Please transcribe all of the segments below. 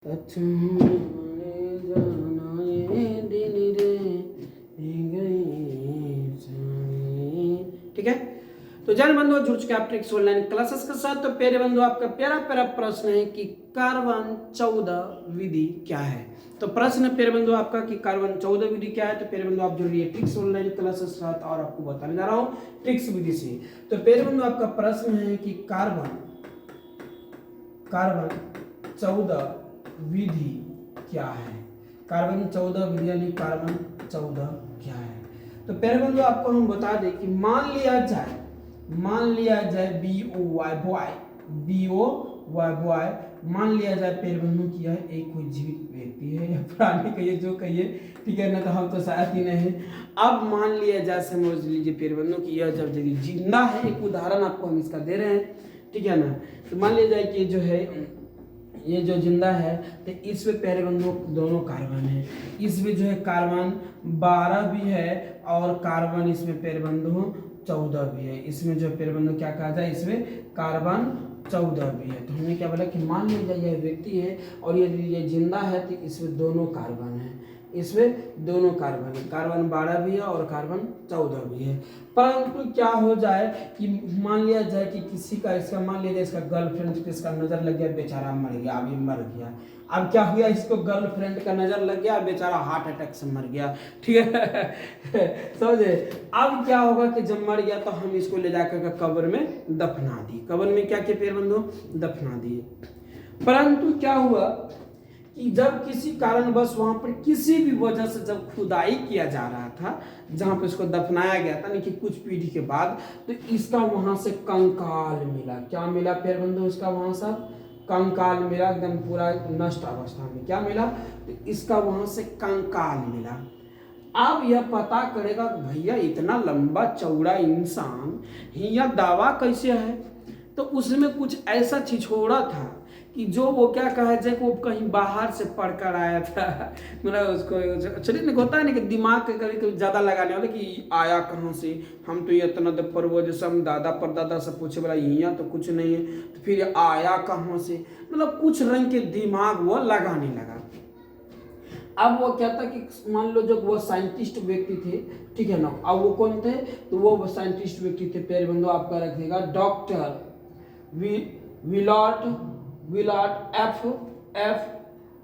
ठीक है। तो जन बंधु जुड़ चुके आप ट्रिक्स ऑनलाइन क्लासेस के साथ। तो प्यारे बंधु आपका प्यारा प्यारा प्रश्न है कि कार्बन 14 विधि क्या है। तो प्रश्न है प्यारे बंधु आपका कि कार्बन 14 विधि क्या है। तो प्यारे बंधु आप जुड़ रही है ट्रिक्स ऑनलाइन क्लासेस के साथ और आपको बताने जा रहा हूँ ट्रिक्स विधि से। तो प्यारे बंधु आपका प्रश्न है कि कार्बन 14 विधि क्या है। कार्बन 14 विधि यानी कार्बन 14 क्या है। तो प्यारे बंधु आपको हम बता दें कि मान लिया जाए BOY मान लिया जाए प्यारे बंधु कि यह एक कोई जीवित व्यक्ति है या प्राणी कहिए जो कहिए, ठीक है ना। तो हम तो शायद ही नहीं। अब मान लिया जाए, समझ लीजिए प्यारे बंधु कि यह जब जिंदा है, एक उदाहरण आपको हम इसका दे रहे हैं, ठीक है ना। तो मान लिया जाए कि जो है ये जो जिंदा है तो इसमें प्यारे बंधु दोनों कार्बन है। इसमें जो है कार्बन 12 भी है और कार्बन इसमें प्यारे बंधु 14 भी है। इसमें जो प्यारे बंधु क्या कहा जाए, इसमें कार्बन 14 भी है। तो हमने क्या बोला कि मान लीजिए यह व्यक्ति है और ये जिंदा है तो इसमें दोनों कार्बन है। इसमें दोनों कार्बन है, कार्बन 12 भी है और कार्बन 14 भी है। परंतु क्या हो जाए कि मान लिया जाए कि किसी का इसका मान लिया जाए इसका गर्लफ्रेंड पे इसका नजर लग गया, बेचारा मर गया, अभी मर गया। अब क्या हुआ, इसको गर्लफ्रेंड का नजर लग गया, बेचारा हार्ट अटैक से मर गया, ठीक है समझे। अब क्या होगा कि जब मर गया तो हम इसको ले जाकर कब्र में दफना दिए। कब्र में क्या किए प्यारे बंधु, दफना दिए। परंतु क्या हुआ कि जब किसी कारणवश वहां पर किसी भी वजह से जब खुदाई किया जा रहा था, जहां पर इसको दफनाया गया था, नहीं कि कुछ पीढ़ी के बाद, तो इसका वहां से कंकाल मिला। क्या मिला प्यारे बंधु, इसका वहां से कंकाल मिला, एकदम पूरा नष्ट अवस्था में। क्या मिला, तो इसका वहां से कंकाल मिला। अब यह पता करेगा कि भैया इतना लंबा चौड़ा इंसान यह दावा कैसे है। तो उसमें कुछ ऐसा छिछोड़ा था कि जो वो क्या कहा जाए वो कहीं बाहर से पढ़कर आया था। मतलब उसको शरीर होता है ना कि दिमाग के कभी कभी ज़्यादा लगाने वाले कि आया कहाँ से, हम तो ये इतना तो पूर्वज हम दादा परदादा से पूछे बोला यहाँ तो कुछ नहीं है, तो फिर आया कहाँ से, मतलब कुछ रंग के दिमाग वो लगाने लगा। अब वो क्या था कि मान लो जब वो साइंटिस्ट व्यक्ति थे, ठीक है ना। अब वो कौन थे, तो वो साइंटिस्ट व्यक्ति थे प्यारे बंधु आपका रखिएगा डॉक्टर विलॉर्ड एफ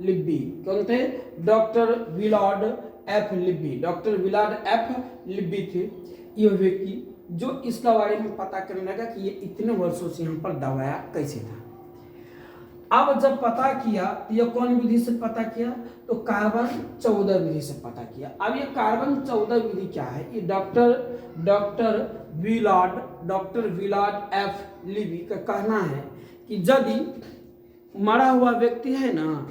लिब्बी। कौन थे, doctor विलॉर्ड F Libby. Doctor विलॉर्ड F Libby थे ये व्यक्ति, जो इसका बारे में पता करने लगा कि ये इतने वर्षों से यहाँ पर दबाया कैसे था। अब जब पता किया तो ये कौन विधि से पता किया, तो कार्बन 14 विधि से पता किया। अब ये कार्बन 14 विधि क्या है, ये डॉक्टर विलॉर्ड एफ लिब्बी का कहना है कि यदि मरा हुआ व्यक्ति है ना,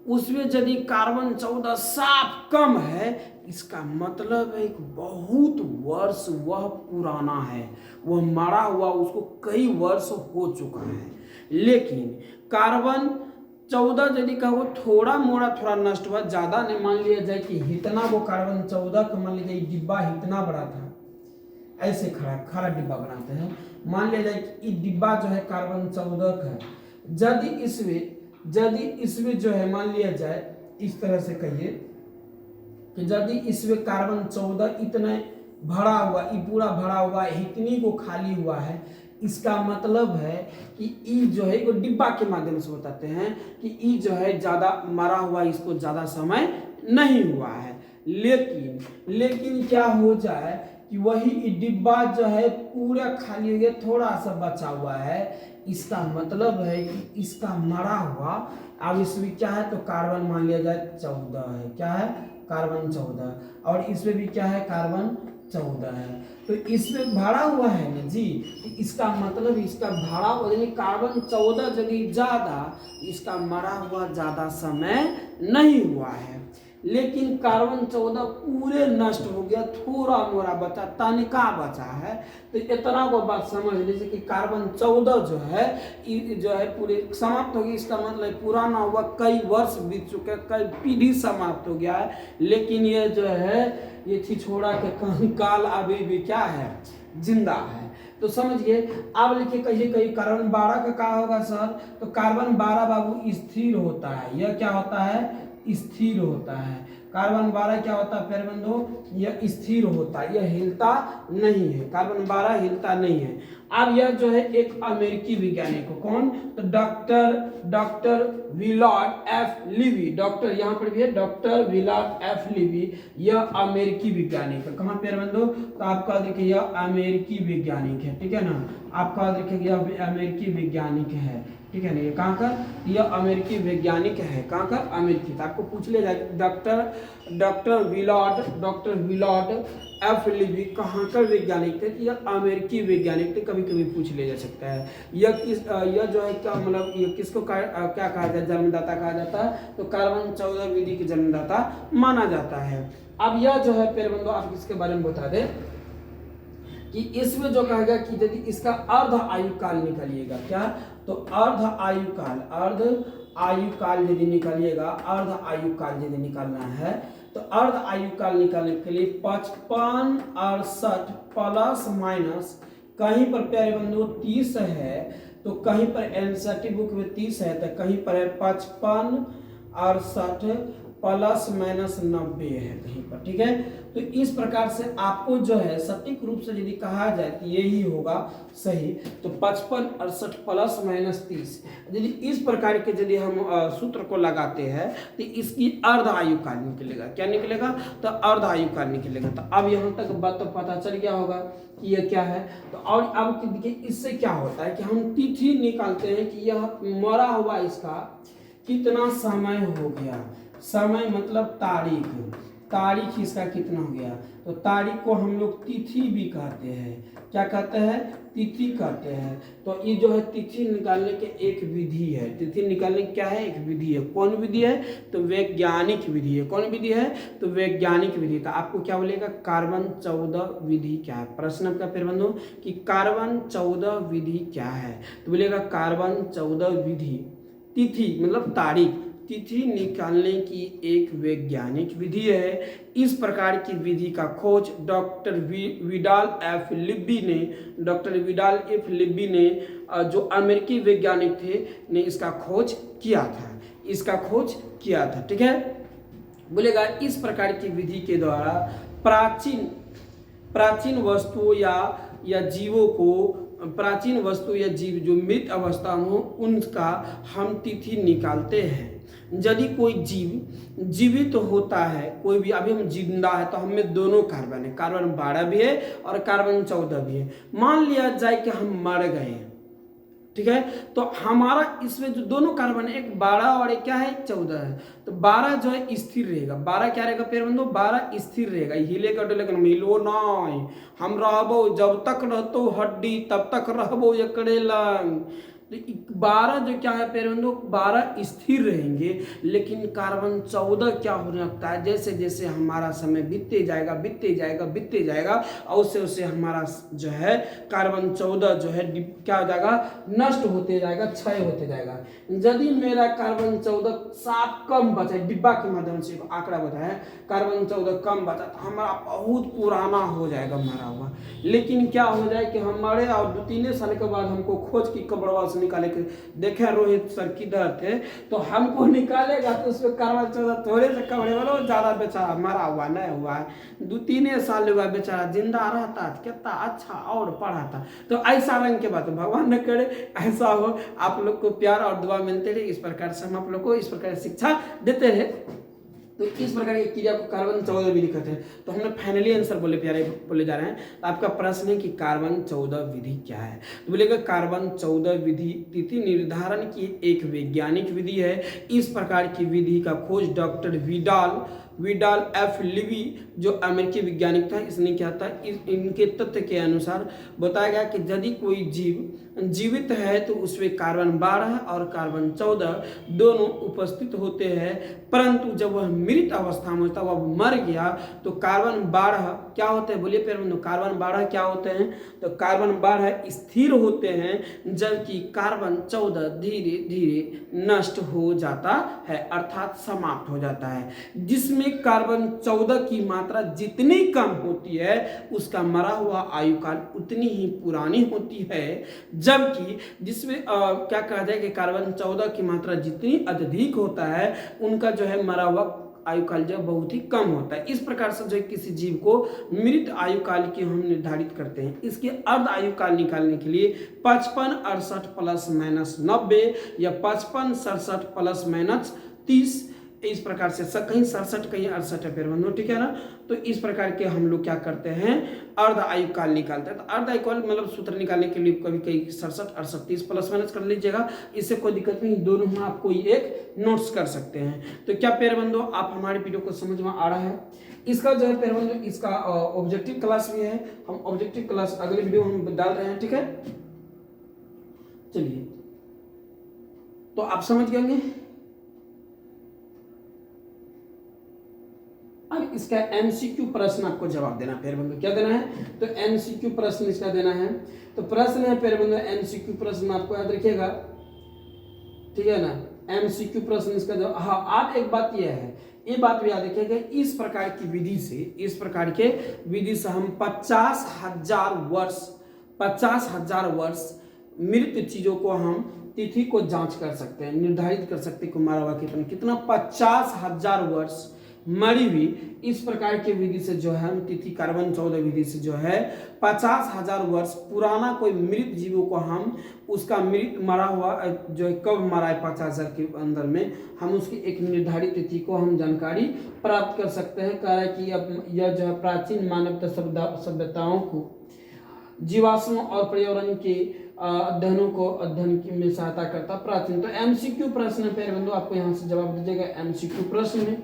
उसमें यदि कार्बन 14 साफ कम है, इसका मतलब है कि बहुत वर्ष वह पुराना है, वह मरा हुआ उसको कई वर्ष हो चुका है। लेकिन कार्बन 14 यदि का वो थोड़ा मोड़ा थोड़ा नष्ट हुआ, ज्यादा नहीं, मान लिया जाए कि इतना वो कार्बन 14 का मान लीजिए डिब्बा इतना बड़ा था, ऐसे खड़ा डिब्बा बनाते हैं, मान लिया जाए कि डिब्बा जो है कार्बन 14 का है। यदि इसमें जो है मान लिया जाए इस तरह से कहिए कि यदि इसमें कार्बन 14 इतना भरा हुआ, पूरा भरा हुआ, इतनी को खाली हुआ है, इसका मतलब है कि ई जो है वो डिब्बा के माध्यम से बताते हैं कि ई जो है ज्यादा मरा हुआ, इसको ज्यादा समय नहीं हुआ है। लेकिन क्या हो जाए कि वही डिब्बा जो है पूरा खाली हो गया, थोड़ा सा बचा हुआ है, इसका मतलब है कि इसका मरा हुआ, अब इसमें क्या है, तो कार्बन मान लिया जाए 14 है। क्या है, कार्बन 14, और इसमें भी क्या है, कार्बन 14 है। तो इसमें भरा हुआ है ना जी, इसका मतलब इसका भरा हुआ यानी कार्बन 14 यदि ज्यादा, इसका मरा हुआ ज्यादा समय नहीं हुआ है। लेकिन कार्बन 14 पूरे नष्ट हो गया, थोड़ा मोड़ा बचा, तनिका बचा है। तो इतना को बात समझ लीजिए कि कार्बन 14 जो है पूरे समाप्त हो गई। इसका मतलब पुराना हुआ, कई वर्ष बीत चुके, कई पीढ़ी समाप्त हो गया है। लेकिन ये जो है ये छिछोड़ा के कंकाल अभी भी क्या है, जिंदा है। तो समझिए। अब लिखिए, कहिए कहिए कार्बन 12 का क्या होगा सर? तो कार्बन 12 बाबू स्थिर होता है। यह क्या होता है? स्थिर होता है। कार्बन 12 क्या होता है प्यारे बंधु? यह स्थिर होता है, यह हिलता नहीं है। कार्बन 12 हिलता नहीं है। अब यह जो है एक अमेरिकी वैज्ञानिक को, कौन? तो doctor Willard F Levi. Doctor यहाँ पर भी है, डॉक्टर विलार्ड एफ लिवी, यह अमेरिकी वैज्ञानिक है। कहाँ प्यारे बंधु? तो आपका देखिए यह अमेरिकी वैज्ञानिक है, ठीक है ना। आपका देखिए यह अमेरिकी वैज्ञानिक है, ठीक है ना। ये कहाँ का? यह अमेरिकी वैज्ञानिक है। कहाँ का? अमेरिकी। तो आपको पूछ ले जाए डॉक्टर विलार्ड एफ लिवी कहाँ का वैज्ञानिक थे? यह अमेरिकी वैज्ञानिक थे। कभी कभी पूछ ले जा सकता है। यह जो है क्या मतलब, यह किसको क्या कहा जाता है? जन्मदाता कहा जाता है। तो कार्बन 14 विधि के जन्मदाता माना जाता है। अब यह जो है प्यारे बंधु आप इसके बारे में बता दें कि इसमें जो कहेगा कि यदि इसका अर्ध आयु काल निकालिएगा, क्या? तो अर्ध आयु काल यदि निकालिएगा, अर्ध आयु काल यदि निकालना है, तो अर्ध आयु काल निकालने के लिए 55 68 प्लस माइनस, कहीं पर प्यारे बंधु 30 है, तो कहीं पर एनसीईआरटी बुक में 30 है, तो कहीं पर है 55 68 प्लस माइनस 90 है कहीं पर, ठीक है। तो इस प्रकार से आपको जो है सटीक रूप से यदि कहा जाए तो यही होगा सही। तो 55 68 प्लस माइनस 30, यदि इस प्रकार के यदि हम सूत्र को लगाते हैं तो इसकी अर्ध आयु काल निकलेगा। क्या निकलेगा? तो अर्ध आयु काल निकलेगा। तो अब यहाँ तक बात तो पता चल गया होगा कि यह क्या है। तो और अब देखिए इससे क्या होता है कि हम तिथि निकालते हैं कि यह मरा हुआ इसका कितना समय हो गया। समय मतलब तारीख इसका कितना हो गया। तो तारीख को हम लोग तिथि भी कहते हैं। क्या कहते हैं? तिथि कहते हैं। तो ये जो है तिथि निकालने के एक विधि है। तिथि निकालने की क्या है? एक विधि है। कौन विधि है? तो वैज्ञानिक विधि है। कौन विधि है? तो वैज्ञानिक विधि। तो आपको क्या बोलेगा? कार्बन 14 विधि क्या है? प्रश्न आपका फिर बंधु कि कार्बन 14 विधि क्या है? तो बोलेगा कार्बन 14 विधि तिथि मतलब तारीख, तिथि निकालने की एक वैज्ञानिक विधि है। इस प्रकार की विधि का खोज डॉक्टर विडाल एफ लिब्बी ने जो अमेरिकी वैज्ञानिक थे ने इसका खोज किया था, ठीक है। बोलेगा इस प्रकार की विधि के द्वारा प्राचीन वस्तुओं या जीवों को, प्राचीन वस्तु या जीव जो मृत अवस्था में हो उनका हम तिथि निकालते हैं। यदि कोई जीव जीवित तो होता है, कोई भी अभी हम जिंदा है तो हमें दोनों कार्बन है, कार्बन 12 भी है और कार्बन 14 भी है। मान लिया जाए कि हम मर गए, ठीक है, तो हमारा इसमें जो दोनों कार्बन है, एक 12 और एक क्या है 14 है, तो 12 जो है स्थिर रहेगा। 12 क्या रहेगा पेड़ बंधु? 12 स्थिर रहेगा, हिलेगा डुलेगा मिलो नहीं। हम रहबो जब तक रहतो हड्डी तब तक रहबो एकड़े लंग। तो 12 जो क्या है पेड़ बंधु? 12 स्थिर रहेंगे। लेकिन कार्बन 14 क्या होने लगता है? जैसे जैसे हमारा समय बीतते जाएगा और उससे उससे हमारा जो है कार्बन 14 जो है क्या हो जाएगा? नष्ट होते जाएगा, क्षय होते जाएगा। यदि मेरा कार्बन 14 साफ कम बचा, डिब्बा के माध्यम से आंकड़ा बताया, कार्बन 14 कम बचा तो हमारा बहुत पुराना हो जाएगा मरा हुआ। लेकिन क्या हो जाए कि हमारे और 2-3 साल के बाद हमको खोज की कब्रवा से निकाले के देखे रोहित सर किधर थे, तो हमको निकालेगा तो उसमें कार्बन 14 थोड़े से कम बोलो, ज्यादा बेचारा मरा हुआ नहीं हुआ है, 2-3 साल हुआ बेचारा जिंदा रहता कितना अच्छा और पढ़ा था। तो ऐसा रंग के बात भगवान न करे ऐसा हो। आप लोग को प्यार और दुआ मिलते रहे। इस प्रकार से हम आप लोग को इस प्रकार शिक्षा देते रहे। तो इस प्रकार की क्रिया को कार्बन 14 विधि कहते हैं। तो हमने फाइनली आंसर बोले जा रहे हैं। तो आपका प्रश्न है कि कार्बन 14 विधि क्या है? तो बोलेगा कार्बन 14 विधि तिथि निर्धारण की एक वैज्ञानिक विधि है। इस प्रकार की विधि का खोज डॉक्टर विडाल एफ लिवी जो अमेरिकी वैज्ञानिक था, इसने क्या था, इनके तथ्य के अनुसार बताया गया कि यदि कोई जीव जीवित है तो उसमें कार्बन 12 और कार्बन 14 दोनों उपस्थित होते हैं, परंतु जब वह मृत अवस्था में होता, वह मर गया तो कार्बन 12 क्या होते हैं? बोलिए पेड़, कार्बन 12 क्या होते हैं? तो कार्बन 12 स्थिर होते हैं, जबकि कार्बन 14 धीरे धीरे नष्ट हो जाता है, अर्थात समाप्त हो जाता है। जिसमें एक कार्बन 14 की मात्रा जितनी कम होती है उसका मरा हुआ आयुकाल उतनी ही पुरानी होती है, जबकि जिसमें क्या कहा जाए कि कार्बन 14 की मात्रा जितनी अधिक होता है उनका जो है मरा हुआ आयुकाल जो बहुत ही कम होता है। इस प्रकार से जो है किसी जीव को मृत आयुकाल की हम निर्धारित करते हैं। इसके अर्ध आयुकाल निकालने के लिए 55 68 प्लस माइनस 90 या 55 67 प्लस माइनस 30, इस प्रकार से कहीं 67 कहीं 68 है पेरबंधु, ठीक है ना। तो इस प्रकार के हम लोग क्या करते हैं, अर्ध आयुकाल निकालते हैं। तो अर्ध आयुकाल मतलब सूत्र निकालने के लिए कभी कहीं 67 68 30 प्लस माइनस कर लीजिएगा, इससे कोई दिक्कत नहीं, दोनों में आप कोई एक नोट्स कर सकते हैं। तो क्या पेरबंधु आप हमारे वीडियो को समझ में आ रहा है। इसका जो है पेरबंधु इसका ऑब्जेक्टिव क्लास भी है, हम ऑब्जेक्टिव क्लास अगले वीडियो हम डाल रहे हैं, ठीक है। चलिए तो आप समझ गए। अब इसका एमसीक्यू प्रश्न आपको जवाब देना पेरबंधु, क्या देना है, तो एमसीक्यू प्रश्न इसका देना है। तो प्रश्न है पेरबंधु, एमसीक्यू प्रश्न आपको याद रखिएगा, ठीक है ना। एमसीक्यू प्रश्न इसका जवाब, हाँ आप एक बात यह है, ये बात भी याद रखिएगा, इस प्रकार की विधि से, इस प्रकार के विधि से हम 50,000 वर्ष मृत चीजों को हम तिथि को जांच कर सकते हैं, निर्धारित कर सकते हैं कि मारा हुआ कितना 50,000 वर्ष मरी हुई। इस प्रकार की विधि से जो है हम तिथि कार्बन 14 विधि से जो है 50,000 वर्ष पुराना कोई मृत जीवों को हम उसका मृत मरा हुआ जो है कब मरा है 50,000 के अंदर में, हम उसकी एक निर्धारित तिथि को हम जानकारी प्राप्त कर सकते हैं। कह रहा है कि अब यह जो है प्राचीन मानवता सभ्यताओं को जीवाश्म और पर्यावरण के अध्ययन में सहायता करता प्राचीन। तो एमसीक्यू प्रश्न पेरबंधु आपको यहाँ से जवाब दीजिएगा। एमसीक्यू प्रश्न में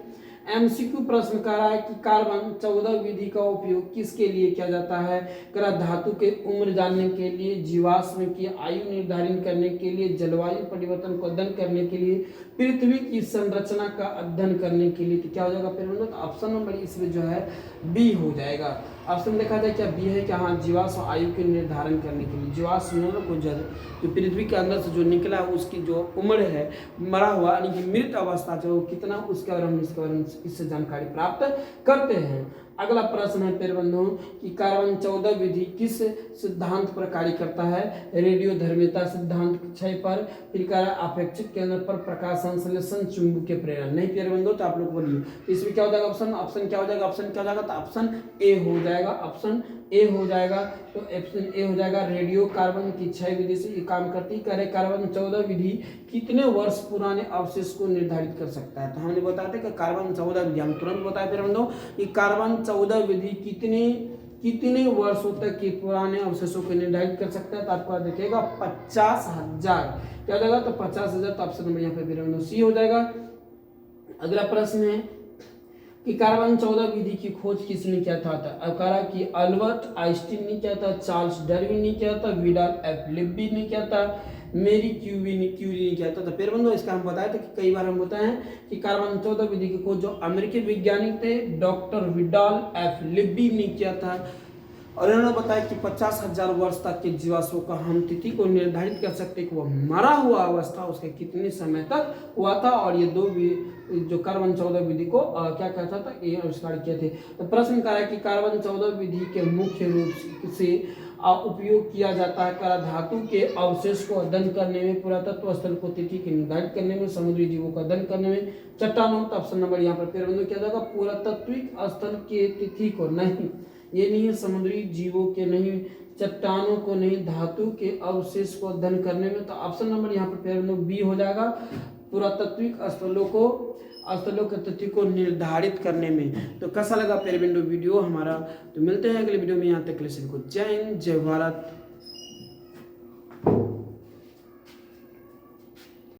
एमसीक्यू प्रश्न कह रहा है कि कार्बन 14 विधि का उपयोग किसके लिए किया जाता है, कह धातु के उम्र जानने के लिए, जीवाश्म की आयु निर्धारित करने के लिए, जलवायु परिवर्तन को अध्ययन करने के लिए, पृथ्वी की संरचना का अध्ययन करने के लिए। तो क्या हो जाएगा पेरबंधु, तो ऑप्शन नंबर इसमें जो है बी हो जाएगा। ऑप्शन देखा जाए क्या बी है, क्या हाँ जीवाश्म आयु के निर्धारण करने के लिए, जीवाश्म को जो पृथ्वी के अंदर से जो निकला उसकी जो उम्र है मरा हुआ यानी कि मृत अवस्था जो कितना उसके बारे में इससे जानकारी प्राप्त करते हैं। अगला प्रश्न है पेरबंधु कि कार्बन 14 विधि किस सिद्धांत पर कार्य करता है, रेडियोधर्मिता सिद्धांत, क्षय पर, फिर कह रहा है अपेक्षित केंद्र पर, प्रकाश संश्लेषण, चुंबकीय प्रेरण। नहीं पेरबंधु तो आप लोग बोलिए इसमें क्या हो जाएगा, ऑप्शन क्या हो जाएगा, ऑप्शन क्या हो जाएगा, तो ऑप्शन ए हो जाएगा, ऑप्शन ए हो जाएगा। तो ऑप्शन ए हो जाएगा, रेडियो कार्बन की क्षय विधि से ये काम करती। कह रहे कार्बन 14 विधि कितने वर्ष पुराने अवशेष को निर्धारित कर सकता है, तो हमने बताया था कि कार्बन 14 विधि, हम तुरंत बताए पेरबंधु कि कार्बन 14 विधि कितने वर्षों तक के पुराने अवशेषों को निर्धारित कर सकता है। तो आपको देखिएगा 50,000, क्या हो जाएगा, तो 50,000। तो ऑप्शन नंबर यहाँ पे पेरबंधु सी हो जाएगा। अगला प्रश्न है कि कार्बन 14 विधि की खोज किसने किया था, अब कह रहा कि अल्बर्ट आइंस्टीन ने किया था, चार्ल्स डार्विन ने किया था, विडाल एफ लेबी ने किया था, मेरी क्यूरी ने किया था। तो पेरबंधु इसका हम बताए थे कि कई बार हम बताए हैं कि कार्बन 14 विधि की खोज जो अमेरिकी वैज्ञानिक थे डॉक्टर विडाल एफ लेबी ने किया था, और इन्होंने बताया कि 50,000 वर्ष तक के जीवाश्मों का हम तिथि को निर्धारित कर सकते हैं कि वह मरा हुआ अवस्था उसके कितने समय तक हुआ था, और ये दो जो कार्बन 14 विधि को क्या कहता था, ये आविष्कार किए थे। तो प्रश्न कह रहा है कि कार्बन 14 विधि के मुख्य रूप से उपयोग किया जाता है करा धातु के अवशेष को अध्ययन करने में, पुरातत्व स्थल को तिथि के निर्धारित करने में, समुद्री जीवों का अध्ययन करने में, चट्टानों। तो ऑप्शन नंबर यहाँ पर पेरबंधु क्या जाएगा, पुरातत्विक स्थल के तिथि को नहीं, ये नहीं है समुद्री जीवों के नहीं, चट्टानों को नहीं, धातु के अवशेष को अध्ययन करने में। तो ऑप्शन नंबर यहाँ पर पेरबंधु बी हो जाएगा, पुरातत्विक स्थलों के तिथि को निर्धारित करने में। तो कैसा लगा पेरबंधु वीडियो हमारा, तो मिलते हैं अगले वीडियो में, यहाँ तक के लिए सभी को जय हिंद जय भारत।